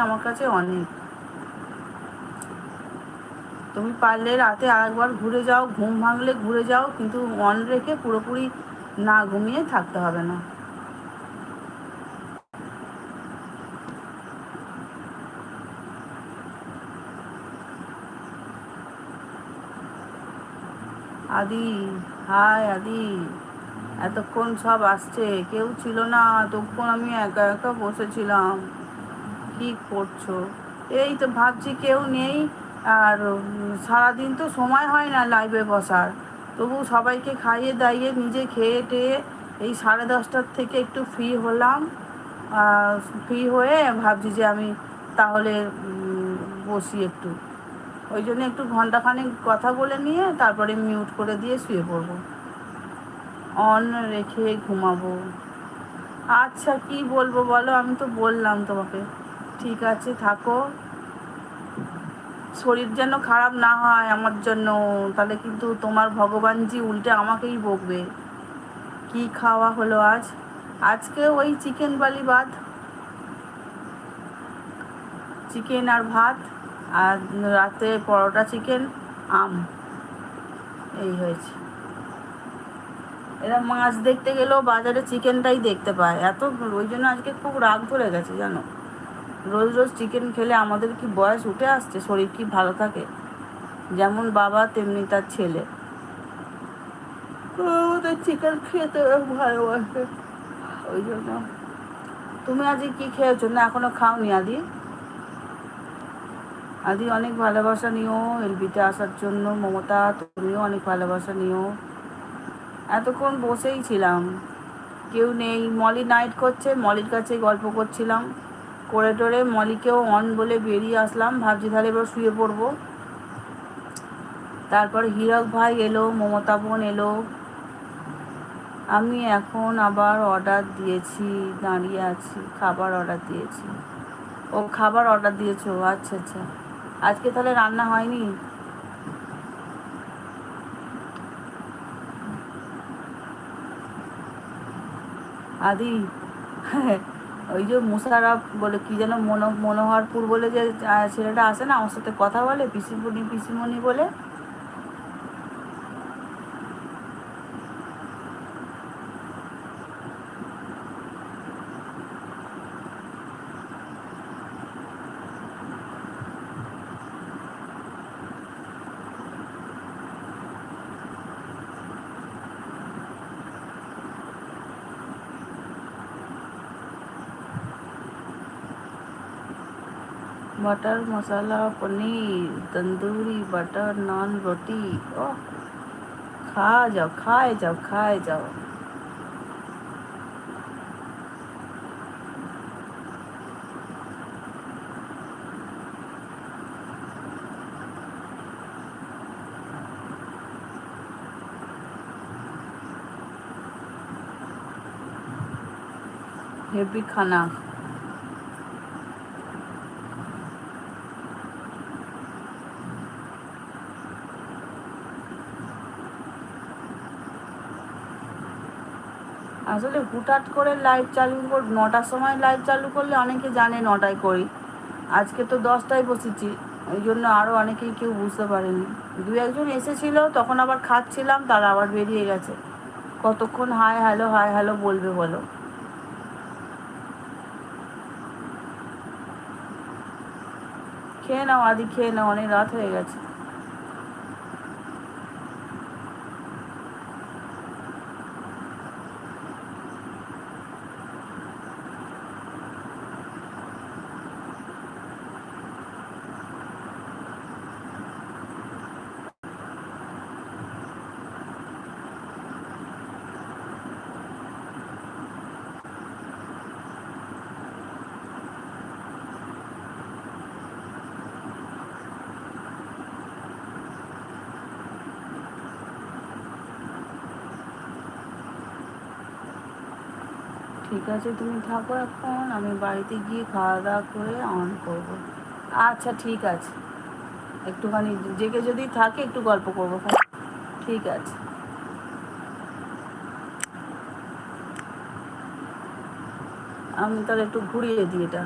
আমার কাছে অনেক। তুমি পারলে রাতে আরেকবার ঘুরে যাও, ঘুম ভাঙলে ঘুরে যাও, কিন্তু অন রেখে পুরোপুরি না ঘুমিয়ে থাকতে হবে না। আদি, হাই আদি। এতক্ষণ সব আসছে, কেউ ছিল না, তখন আমি একা একা বসেছিলাম। কি করছো? এই তো ভাবছি কেউ নেই। আর সারাদিন তো সময় হয় না লাইভে বসার। তবু সবাইকে খাইয়ে দাইয়ে নিজে খেয়ে টেয়ে এই 10:30টার থেকে একটু ফ্রি হলাম। ফ্রি হয়ে ভাবছি যে আমি তাহলে বসি একটু। ওই জন্য একটু ঘন্টাখানেক কথা বলে নিয়ে তারপরে মিউট করে দিয়ে শুয়ে পড়বো, অন রেখে ঘুমাবো। আচ্ছা কি বলবো বলো, আমি তো বললাম তোমাকে। ঠিক আছে থাকো, শরীর যেন খারাপ না হয় আমার জন্য, তাহলে কিন্তু তোমার ভগবানজি উল্টে আমাকেই বকবে। কি খাওয়া হলো আজ? আজকে ওই চিকেন বালি ভাত, চিকেন আর ভাত, আর রাতে পরোটা চিকেন, আম, এই হয়েছে। এরা মাছ দেখতে গেলেও বাজারে চিকেনটাই দেখতে পায় এত, ওই জন্য আজকে খুব রাগ ধরে গেছে জানো। রোজ রোজ চিকেন খেলে আমাদের কি বয়স উঠে আসছে? শরীর কি ভালো থাকে? যেমন বাবা তেমনি তার ছেলে, ওদের চিকেন খেতে ভালোবাসে, ওই জন্য। তুমি আজকে কি খেয়েছো? না এখনো খাওনি আদি? আদি অনেক ভালোবাসা নিও এলবিতে আসার জন্য। মমতা তুমিও অনেক ভালোবাসা নিও। এতক্ষণ বসেই ছিলাম, কেউ নেই। মলি নাইট করছে, মলির কাছে গল্প করছিলাম, করে টোরে মলিকেও অন বলে বেরিয়ে আসলাম। ভাবছি তাহলে এবার শুয়ে পড়বো। তারপর হীরক ভাই এলো, মমতা বোন এলো। আমি এখন আবার অর্ডার দিয়েছি, দাঁড়িয়ে আছি, খাবার অর্ডার দিয়েছি। ও খাবার অর্ডার দিয়েছো, আচ্ছা আচ্ছা। আজকে তাহলে রান্না হয়নি? আদি ওই যে মুশারফ বলে কি যেন, মনোহরপুর বলে যে ছেলেটা আসে না আমার সাথে কথা বলে, পিসিমণি পিসিমণি বলে, बटर मसाला पनीर तंदूरी बटर नान रोटी। ओह, खा जाओ खाए जाओ खाए जाओ। हेवी खाना। আসলে হুটহাট করে লাইভ চালু 9টার সময় লাইভ চালু করলে অনেকে জানে 9টায় করি। আজকে তো 10টায় বসেছি, ওই জন্য আরও অনেকেই কেউ বুঝতে পারেনি। দু একজন এসেছিলো, তখন আবার খাচ্ছিলাম, তারা আবার বেরিয়ে গেছে। কতক্ষণ হাই হ্যালো বলবে বলো? খেয়ে নাও আদি, খেয়ে নাও, অনেক রাত হয়ে গেছে। ঠিক আছে তুমি থাকো, এখন আমি বাড়িতে গিয়ে খাওয়া দাওয়া করে অন করবো। আচ্ছা ঠিক আছে, একটুখানি জেগে যদি থাকে একটু গল্প করবো। ঠিক আছে। আমি তাহলে একটু ঘুরিয়ে দিই এটা।